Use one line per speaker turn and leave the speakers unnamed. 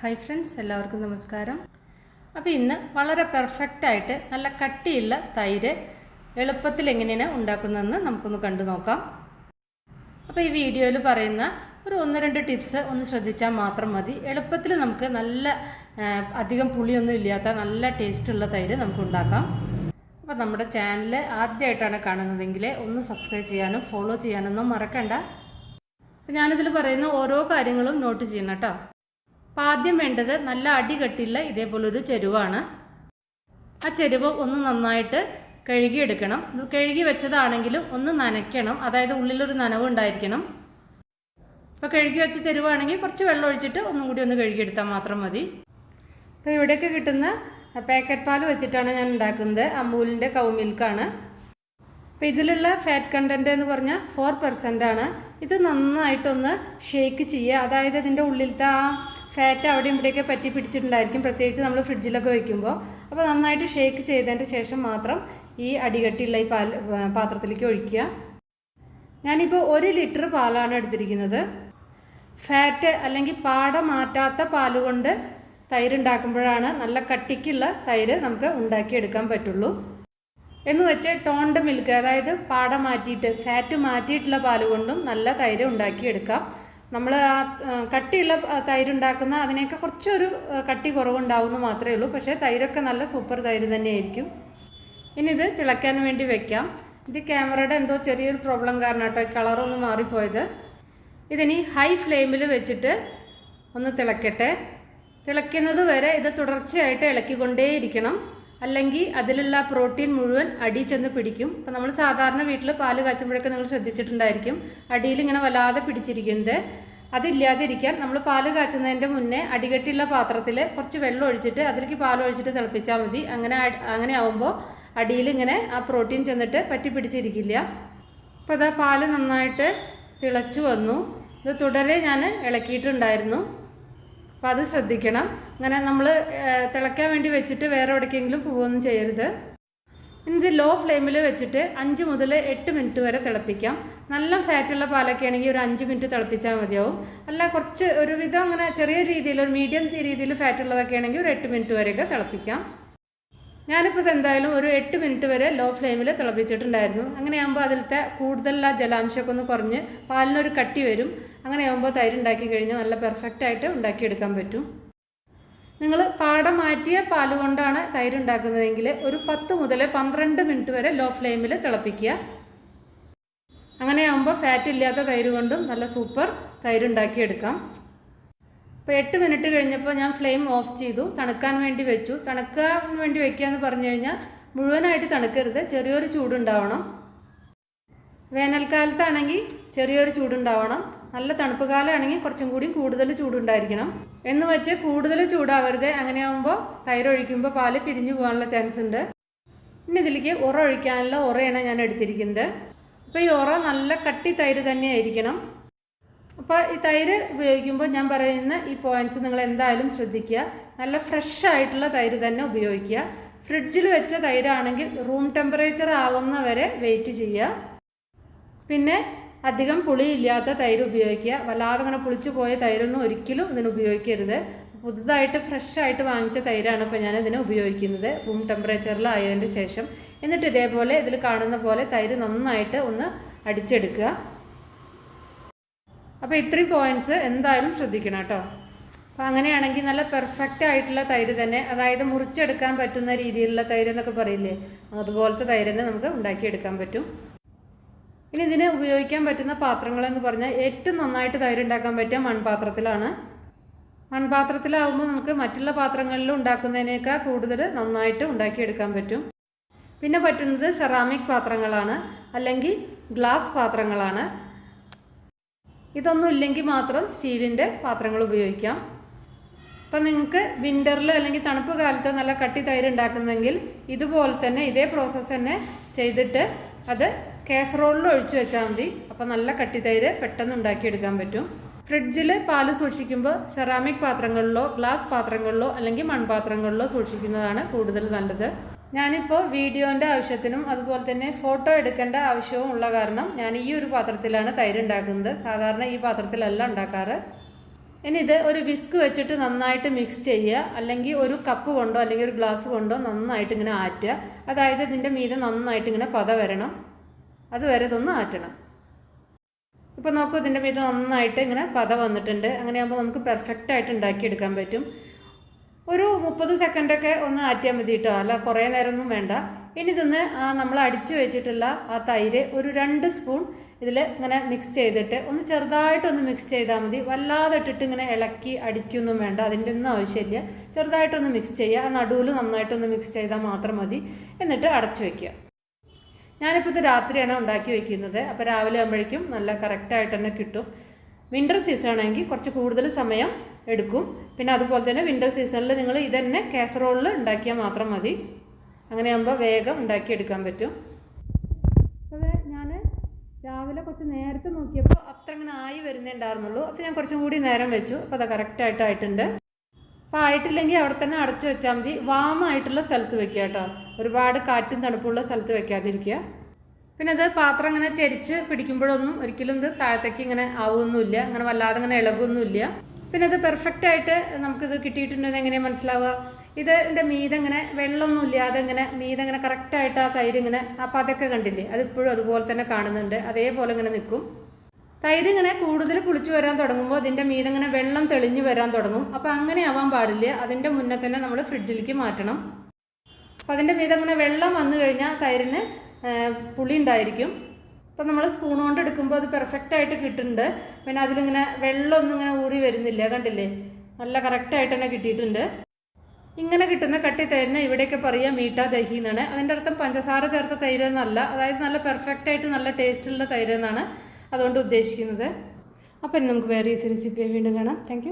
Hi friends, എല്ലാവർക്കും നമസ്കാരം. അപ്പോൾ ഇന്ന് വളരെ പെർഫെക്റ്റായിട്ട് നല്ല കട്ടിയുള്ള തൈര് എളുപ്പത്തിൽ എങ്ങനെയാണ് ഉണ്ടാക്കുന്നതെന്ന് നമുക്കൊന്ന് കണ്ടു നോക്കാം. അപ്പോൾ ഈ വീഡിയോയിൽ പറയുന്ന ഒരു 1-2 ടിപ്സ് ഒന്ന് ശ്രദ്ധിച്ചാൽ മാത്രം മതി. എളുപ്പത്തിൽ നമുക്ക് നല്ല അധികം പുളിയൊന്നും ഇല്ലാത്ത നല്ല ടേസ്റ്റുള്ള തൈര് നമുക്ക് ഉണ്ടാക്കാം. അപ്പോൾ നമ്മുടെ ചാനൽ ആദ്യമായിട്ടാണ് കാണുന്നതെങ്കിൽ ഒന്ന് സബ്സ്ക്രൈബ് ചെയ്യാനും ഫോളോ ചെയ്യാനൊന്നും മറക്കണ്ട. അപ്പോൾ ഞാനിതിൽ പറയുന്ന ഓരോ കാര്യങ്ങളും നോട്ട് ചെയ്യണം കേട്ടോ. അപ്പോൾ ആദ്യം വേണ്ടത് നല്ല അടികട്ടിയുള്ള ഇതേപോലൊരു ചെരുവാണ്. ആ ചെരുവ് ഒന്ന് നന്നായിട്ട് കഴുകിയെടുക്കണം. കഴുകി വെച്ചതാണെങ്കിലും ഒന്ന് നനയ്ക്കണം, അതായത് ഉള്ളിലൊരു നനവ് ഉണ്ടായിരിക്കണം. അപ്പോൾ കഴുകി വെച്ച ചെരുവാണെങ്കിൽ കുറച്ച് വെള്ളം ഒഴിച്ചിട്ട് ഒന്നും കൂടി ഒന്ന് കഴുകിയെടുത്താൽ മാത്രം മതി. അപ്പോൾ ഇവിടെയൊക്കെ കിട്ടുന്ന പാക്കറ്റ് പാൽ വെച്ചിട്ടാണ് ഞാൻ ഉണ്ടാക്കുന്നത്. അമൂലിൻ്റെ കൗ മിൽക്കാണ്. അപ്പോൾ ഇതിലുള്ള ഫാറ്റ് കണ്ടൻറ്റ് എന്ന് പറഞ്ഞാൽ 4% ആണ്. ഇത് നന്നായിട്ടൊന്ന് ഷേക്ക് ചെയ്യുക, അതായത് ഇതിൻ്റെ ഉള്ളിലത്തെ ആ ഫാറ്റ് അവിടെയും ഇവിടെയൊക്കെ പറ്റി പിടിച്ചിട്ടുണ്ടായിരിക്കും, പ്രത്യേകിച്ച് നമ്മൾ ഫ്രിഡ്ജിലൊക്കെ വയ്ക്കുമ്പോൾ. അപ്പോൾ നന്നായിട്ട് ഷേക്ക് ചെയ്തതിൻ്റെ ശേഷം മാത്രം ഈ അടികട്ടിയുള്ള ഈ പാത്രത്തിലേക്ക് ഒഴിക്കുക. ഞാനിപ്പോൾ 1 ലിറ്റർ പാലാണ് എടുത്തിരിക്കുന്നത്. ഫാറ്റ് അല്ലെങ്കിൽ പാട മാറ്റാത്ത പാൽ കൊണ്ട് തൈര് ഉണ്ടാക്കുമ്പോഴാണ് നല്ല കട്ടിക്കുള്ള തൈര് നമുക്ക് ഉണ്ടാക്കിയെടുക്കാൻ പറ്റുള്ളൂ. എന്ന് വെച്ച് ടോൺഡ് മിൽക്ക്, അതായത് പാട മാറ്റിയിട്ട് ഫാറ്റ് മാറ്റിയിട്ടുള്ള പാൽ കൊണ്ടും നല്ല തൈര് ഉണ്ടാക്കിയെടുക്കാം. നമ്മൾ ആ കട്ടിയുള്ള തൈരുണ്ടാക്കുന്ന അതിനൊക്കെ കുറച്ചൊരു കട്ടി കുറവുണ്ടാവുമെന്ന് മാത്രമേ ഉള്ളൂ. പക്ഷേ തൈരൊക്കെ നല്ല സൂപ്പർ തൈര് തന്നെയായിരിക്കും. ഇനി ഇത് തിളയ്ക്കാൻ വേണ്ടി വെക്കാം. ഇത് ക്യാമറയുടെ എന്തോ ചെറിയൊരു പ്രോബ്ലം കാരണം കേട്ടോ കളറൊന്ന് മാറിപ്പോയത്. ഇതിനി ഹൈ ഫ്ലെയിമിൽ വെച്ചിട്ട് ഒന്ന് തിളയ്ക്കട്ടെ. തിളയ്ക്കുന്നത് വരെ ഇത് തുടർച്ചയായിട്ട് ഇളക്കിക്കൊണ്ടേയിരിക്കണം, അല്ലെങ്കിൽ അതിലുള്ള പ്രോട്ടീൻ മുഴുവൻ അടിയിൽ ചെന്ന് പിടിക്കും. അപ്പോൾ നമ്മൾ സാധാരണ വീട്ടിൽ പാല് കാച്ചുമ്പോഴൊക്കെ നിങ്ങൾ ശ്രദ്ധിച്ചിട്ടുണ്ടായിരിക്കും, അടിയിൽ ഇങ്ങനെ വല്ലാതെ പിടിച്ചിരിക്കുന്നത്. അതില്ലാതിരിക്കാൻ നമ്മൾ പാല് കാച്ചുന്നതിൻ്റെ മുന്നേ അടികട്ടിയുള്ള പാത്രത്തിൽ കുറച്ച് വെള്ളം ഒഴിച്ചിട്ട് അതിലേക്ക് പാൽ ഒഴിച്ചിട്ട് തിളപ്പിച്ചാൽ മതി. അങ്ങനെ ആവുമ്പോൾ അടിയിൽ ഇങ്ങനെ ആ പ്രോട്ടീൻ ചെന്നിട്ട് പറ്റി പിടിച്ചിരിക്കില്ല. അപ്പോൾ അതാ പാല് നന്നായിട്ട് തിളച്ചു വന്നു. ഇത് തുടരെ ഞാൻ ഇളക്കിയിട്ടുണ്ടായിരുന്നു, അപ്പോൾ അത് ശ്രദ്ധിക്കണം. അങ്ങനെ നമ്മൾ തിളയ്ക്കാൻ വേണ്ടി വെച്ചിട്ട് വേറെ എവിടേക്കെങ്കിലും പോവുകയൊന്നും ചെയ്യരുത്. ഇനി ഇത് ലോ ഫ്ലെയിമിൽ വെച്ചിട്ട് 5 മുതൽ 8 മിനിറ്റ് വരെ തിളപ്പിക്കാം. നല്ല ഫാറ്റുള്ള പാലൊക്കെ ആണെങ്കിൽ ഒരു 5 മിനിറ്റ് തിളപ്പിച്ചാൽ മതിയാവും. അല്ല കുറച്ച് ഒരുവിധം അങ്ങനെ ചെറിയ രീതിയിൽ ഒരു മീഡിയം രീതിയിൽ ഫാറ്റുള്ളതൊക്കെ ആണെങ്കിൽ ഒരു 8 മിനിറ്റ് വരെയൊക്കെ തിളപ്പിക്കാം. ഞാനിപ്പോൾ ഇത് എന്തായാലും ഒരു 8 മിനിറ്റ് വരെ ലോ ഫ്ലെയിമിൽ തിളപ്പിച്ചിട്ടുണ്ടായിരുന്നു. അങ്ങനെയാകുമ്പോൾ അതിലത്തെ കൂടുതലുള്ള ജലാംശമൊക്കെ ഒന്ന് കുറഞ്ഞ് പാലിനൊരു കട്ടി വരും. അങ്ങനെയാകുമ്പോൾ തൈര് ഉണ്ടാക്കി കഴിഞ്ഞാൽ നല്ല പെർഫെക്റ്റായിട്ട് ഉണ്ടാക്കിയെടുക്കാൻ പറ്റും. നിങ്ങൾ പാട മാറ്റിയ പാൽ കൊണ്ടാണ് തൈര് ഉണ്ടാക്കുന്നതെങ്കിൽ ഒരു 10 മുതൽ 12 മിനിറ്റ് വരെ ലോ ഫ്ലെയിമിൽ തിളപ്പിക്കുക. അങ്ങനെയാകുമ്പോൾ ഫാറ്റ് ഇല്ലാത്ത തൈര് കൊണ്ടും നല്ല സൂപ്പർ തൈര് ഉണ്ടാക്കിയെടുക്കാം. അപ്പോൾ 8 മിനിറ്റ് കഴിഞ്ഞപ്പോൾ ഞാൻ ഫ്ലെയിം ഓഫ് ചെയ്തു, തണുക്കാൻ വേണ്ടി വെച്ചു. തണുക്കാൻ വേണ്ടി വെക്കുക എന്ന് പറഞ്ഞു കഴിഞ്ഞാൽ മുഴുവനായിട്ട് തണുക്കരുത്, ചെറിയൊരു ചൂടുണ്ടാവണം. വേനൽക്കാലത്താണെങ്കിൽ ചെറിയൊരു ചൂടുണ്ടാവണം, നല്ല തണുപ്പ് കാലമാണെങ്കിൽ കുറച്ചും കൂടി കൂടുതൽ ചൂടുണ്ടായിരിക്കണം. എന്ന് വെച്ച് കൂടുതൽ ചൂടാവരുത്. അങ്ങനെയാകുമ്പോൾ തൈര് ഒഴിക്കുമ്പോൾ പാല് പിരിഞ്ഞു പോകാനുള്ള ചാൻസ് ഉണ്ട്. ഇനി ഇതിലേക്ക് ഉറ ഒഴിക്കാനുള്ള ഉറയാണ് ഞാൻ എടുത്തിരിക്കുന്നത്. അപ്പോൾ ഈ ഉറ നല്ല കട്ടി തൈര് തന്നെ ആയിരിക്കണം. അപ്പോൾ ഈ തൈര് ഉപയോഗിക്കുമ്പോൾ ഞാൻ പറയുന്ന ഈ പോയിൻറ്റ്സ് നിങ്ങൾ എന്തായാലും ശ്രദ്ധിക്കുക. നല്ല ഫ്രഷ് ആയിട്ടുള്ള തൈര് തന്നെ ഉപയോഗിക്കുക. ഫ്രിഡ്ജിൽ വെച്ച തൈരാണെങ്കിൽ റൂം ടെമ്പറേച്ചർ ആവുന്നവരെ വെയിറ്റ് ചെയ്യുക. പിന്നെ അധികം പുളിയില്ലാത്ത തൈര് ഉപയോഗിക്കുക. വല്ലാതെ അങ്ങനെ പുളിച്ചു പോയ തൈരൊന്നും ഒരിക്കലും ഇതിന് ഉപയോഗിക്കരുത്. പുതുതായിട്ട് ഫ്രഷായിട്ട് വാങ്ങിച്ച തൈരാണ് ഇപ്പോൾ ഞാൻ ഇതിന് ഉപയോഗിക്കുന്നത്, റൂം ടെമ്പറേച്ചറിലായതിൻ്റെ ശേഷം. എന്നിട്ട് ഇതേപോലെ ഇതിൽ കാണുന്ന പോലെ തൈര് നന്നായിട്ട് ഒന്ന് അടിച്ചെടുക്കുക. അപ്പോൾ ഇത്രയും പോയിൻറ്റ്സ് എന്തായാലും ശ്രദ്ധിക്കണം കേട്ടോ. അപ്പോൾ അങ്ങനെയാണെങ്കിൽ നല്ല പെർഫെക്റ്റ് ആയിട്ടുള്ള തൈര് തന്നെ, അതായത് മുറിച്ചെടുക്കാൻ പറ്റുന്ന രീതിയിലുള്ള തൈര് എന്നൊക്കെ പറയില്ലേ, അതുപോലത്തെ തൈര് തന്നെ നമുക്ക് ഉണ്ടാക്കിയെടുക്കാൻ പറ്റും. ഇനി ഇതിന് ഉപയോഗിക്കാൻ പറ്റുന്ന പാത്രങ്ങളെന്ന് പറഞ്ഞാൽ ഏറ്റവും നന്നായിട്ട് തൈര് ഉണ്ടാക്കാൻ പറ്റുക മൺപാത്രത്തിലാണ്. മൺപാത്രത്തിലാവുമ്പോൾ നമുക്ക് മറ്റുള്ള പാത്രങ്ങളിലും ഉണ്ടാക്കുന്നതിനേക്കാൾ കൂടുതൽ നന്നായിട്ട് ഉണ്ടാക്കിയെടുക്കാൻ പറ്റും. പിന്നെ പറ്റുന്നത് സെറാമിക് പാത്രങ്ങളാണ്, അല്ലെങ്കിൽ ഗ്ലാസ് പാത്രങ്ങളാണ്. ഇതൊന്നും ഇല്ലെങ്കിൽ മാത്രം സ്റ്റീലിൻ്റെ പാത്രങ്ങൾ ഉപയോഗിക്കാം. അപ്പം നിങ്ങൾക്ക് വിൻ്ററിൽ അല്ലെങ്കിൽ തണുപ്പ് കാലത്ത് നല്ല കട്ടി തൈര് ഉണ്ടാക്കുന്നെങ്കിൽ ഇതുപോലെ തന്നെ ഇതേ പ്രോസസ്സ് തന്നെ ചെയ്തിട്ട് അത് കാസറോളിൽ ഒഴിച്ച് വെച്ചാൽ മതി. അപ്പോൾ നല്ല കട്ടി തൈര് പെട്ടെന്ന് ഉണ്ടാക്കിയെടുക്കാൻ പറ്റും. ഫ്രിഡ്ജിൽ പാല് സൂക്ഷിക്കുമ്പോൾ സെറാമിക് പാത്രങ്ങളിലോ ഗ്ലാസ് പാത്രങ്ങളിലോ അല്ലെങ്കിൽ മൺപാത്രങ്ങളിലോ സൂക്ഷിക്കുന്നതാണ് കൂടുതൽ നല്ലത്. ഞാനിപ്പോൾ വീഡിയോൻ്റെ ആവശ്യത്തിനും അതുപോലെ തന്നെ ഫോട്ടോ എടുക്കേണ്ട ആവശ്യവും ഉള്ള കാരണം ഞാൻ ഈ ഒരു പാത്രത്തിലാണ് തൈര് ഉണ്ടാക്കുന്നത്. സാധാരണ ഈ പാത്രത്തിലല്ല ഉണ്ടാക്കാറ്. ഇനി ഇത് ഒരു വിസ്ക് വെച്ചിട്ട് നന്നായിട്ട് മിക്സ് ചെയ്യുക, അല്ലെങ്കിൽ ഒരു കപ്പ് കൊണ്ടോ അല്ലെങ്കിൽ ഒരു ഗ്ലാസ് കൊണ്ടോ നന്നായിട്ട് ഇങ്ങനെ ആറ്റുക. അതായത് ഇതിൻ്റെ മീതെ നന്നായിട്ട് ഇങ്ങനെ പത വരണം, അതുവരെ ഇതൊന്ന് ആറ്റണം. ഇപ്പോൾ നോക്കൂ, ഇതിൻ്റെ മീതെ നന്നായിട്ട് ഇങ്ങനെ പത വന്നിട്ടുണ്ട്. അങ്ങനെയാകുമ്പോൾ നമുക്ക് പെർഫെക്റ്റായിട്ട് ഉണ്ടാക്കിയെടുക്കാൻ പറ്റും. ഒരു 30 സെക്കൻഡൊക്കെ ഒന്ന് ആറ്റിയാൽ മതി കേട്ടോ, അല്ല കുറേ നേരമൊന്നും വേണ്ട. ഇനി ഇതൊന്ന് നമ്മൾ അടിച്ചു വെച്ചിട്ടുള്ള ആ തൈര് ഒരു 2 സ്പൂൺ ഇതിൽ ഇങ്ങനെ മിക്സ് ചെയ്തിട്ട് ഒന്ന് ചെറുതായിട്ടൊന്ന് മിക്സ് ചെയ്താൽ മതി. വല്ലാതെ ഇട്ടിട്ട് ഇങ്ങനെ ഇളക്കി അടിക്കൊന്നും വേണ്ട, അതിൻ്റെ ഒന്നും ആവശ്യമില്ല. ചെറുതായിട്ടൊന്ന് മിക്സ് ചെയ്യുക, ആ നടുവിൽ നന്നായിട്ടൊന്ന് മിക്സ് ചെയ്താൽ മാത്രം മതി. എന്നിട്ട് അടച്ചു വയ്ക്കുക. ഞാനിപ്പോൾ ഇത് രാത്രിയാണ് ഉണ്ടാക്കി വയ്ക്കുന്നത്, അപ്പോൾ രാവിലെ ആകുമ്പോഴേക്കും നല്ല കറക്റ്റായിട്ട് തന്നെ കിട്ടും. വിൻ്റർ സീസൺ ആണെങ്കിൽ കുറച്ച് കൂടുതൽ സമയം എടുക്കും. പിന്നെ അതുപോലെ തന്നെ വിൻ്റർ സീസണിൽ നിങ്ങൾ ഇതന്നെ കാസറോളിൽ ഉണ്ടാക്കിയാൽ മാത്രം മതി. അങ്ങനെയാകുമ്പോൾ വേഗം ഉണ്ടാക്കിയെടുക്കാൻ പറ്റും. അപ്പോൾ ഞാൻ രാവിലെ കുറച്ച് നേരത്തെ നോക്കിയപ്പോൾ അത്ര ഇങ്ങനെ ആയി വരുന്നേ ഉണ്ടായിരുന്നുള്ളൂ. അപ്പോൾ ഞാൻ കുറച്ചും കൂടി നേരം വെച്ചു. അപ്പോൾ അത് കറക്റ്റായിട്ടായിട്ടുണ്ട്. അപ്പോൾ ആയിട്ടില്ലെങ്കിൽ അവിടെ തന്നെ അടച്ചു വെച്ചാൽ മതി. വാമായിട്ടുള്ള സ്ഥലത്ത് വെക്കുക കേട്ടോ, ഒരുപാട് കാറ്റും തണുപ്പുള്ള സ്ഥലത്ത് വെക്കാതിരിക്കുക. പിന്നെ ഇത് പാത്രം ഇങ്ങനെ ചെരിച്ച് പിടിക്കുമ്പോഴൊന്നും ഒരിക്കലും ഇത് താഴത്തേക്ക് ഇങ്ങനെ ആവുമൊന്നുമില്ല, അങ്ങനെ വല്ലാതെ ഇങ്ങനെ ഇളകൊന്നുമില്ല. പിന്നെ ഇത് പെർഫെക്റ്റായിട്ട് നമുക്കിത് കിട്ടിയിട്ടുണ്ടെന്ന് എങ്ങനെയാണ് മനസ്സിലാവുക? ഇതിൻ്റെ മീതെങ്ങനെ വെള്ളമൊന്നും ഇല്ലാതെ ഇങ്ങനെ മീതെങ്ങനെ കറക്റ്റായിട്ട് ആ തൈര് ഇങ്ങനെ അപ്പോൾ അതൊക്കെ കണ്ടില്ലേ, അതിപ്പോഴും അതുപോലെ തന്നെ കാണുന്നുണ്ട്, അതേപോലെ ഇങ്ങനെ നിൽക്കും. തൈര് ഇങ്ങനെ കൂടുതൽ പുളിച്ച് വരാൻ തുടങ്ങുമ്പോൾ അതിൻ്റെ മീതെങ്ങനെ വെള്ളം തെളിഞ്ഞ് വരാൻ തുടങ്ങും. അപ്പോൾ അങ്ങനെ ആവാൻ പാടില്ല, അതിൻ്റെ മുന്നേ തന്നെ നമ്മൾ ഫ്രിഡ്ജിലേക്ക് മാറ്റണം. അപ്പോൾ അതിൻ്റെ മീതങ്ങനെ വെള്ളം വന്നു കഴിഞ്ഞാൽ തൈരിന് പുളി ഉണ്ടായിരിക്കും. അപ്പോൾ നമ്മൾ സ്പൂൺ കൊണ്ട് എടുക്കുമ്പോൾ അത് പെർഫെക്റ്റായിട്ട് കിട്ടുന്നുണ്ട്. പിന്നെ അതിലിങ്ങനെ വെള്ളമൊന്നും ഇങ്ങനെ ഊറി വരുന്നില്ല, കണ്ടില്ലേ, നല്ല കറക്റ്റായിട്ട് തന്നെ കിട്ടിയിട്ടുണ്ട്. ഇങ്ങനെ കിട്ടുന്ന കട്ടി തൈരിന് ഇവിടെയൊക്കെ പറയുക മീഠാ ദഹി എന്നാണ്. അതിൻ്റെ അർത്ഥം പഞ്ചസാര ചേർത്ത തൈര് എന്നല്ല, അതായത് നല്ല പെർഫെക്റ്റായിട്ട് നല്ല ടേസ്റ്റുള്ള തൈര് എന്നാണ് അതുകൊണ്ട് ഉദ്ദേശിക്കുന്നത്. അപ്പോൾ ഇനി നമുക്ക് വേറെ ഈസി റെസിപ്പി വീണ്ടും കാണാം. Thank you.